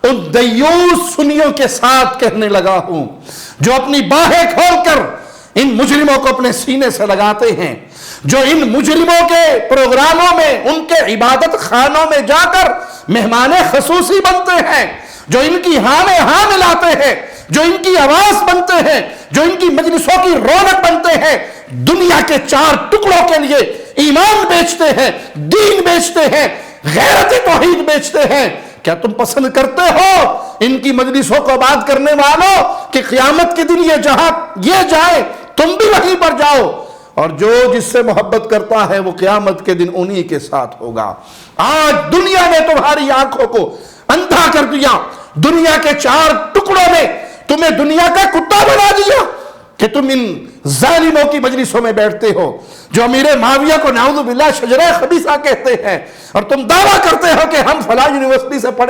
उन दयूस सुनियों के साथ कहने लगा हूं जो अपनी बाहें खोलकर इन मुजरिमों को अपने सीने से लगाते हैं, जो इन मुजरिमों के प्रोग्रामों में, उनके इबादत खानों में जाकर मेहमान खसूसी बनते हैं, जो इनकी हाँ में हाँ मिलाते हैं, जो इनकी आवाज बनते हैं, जो इनकी मजलिसों की रौनक बनते हैं, दुनिया के 4 टुकड़ों के लिए ईमान बेचते हैं, दीन बेचते हैं, गैरत तौहीद बेचते हैं। क्या तुम पसंद करते हो इनकी मजलिसों को बात करने वालों कि क़यामत के दिन ये जहां ये जाए तुम भी वहीं पर जाओ, और जो जिससे मोहब्बत करता है वो क़यामत के दिन उन्हीं के साथ होगा। आज दुनिया ने तुम्हारी आंखों को अंधा कर दिया, दुनिया के 4 टुकड़ों में तुम्हें दुनिया का कुत्ता बना दिया कि तुम इन जालिमों की मजलिसों में बैठते हो, जो अमीर माविया को नाउज़ु बिल्लाह शजरा खबीसा कहते हैं, और तुम दावा करते हो कि हम फला यूनिवर्सिटी से पढ़े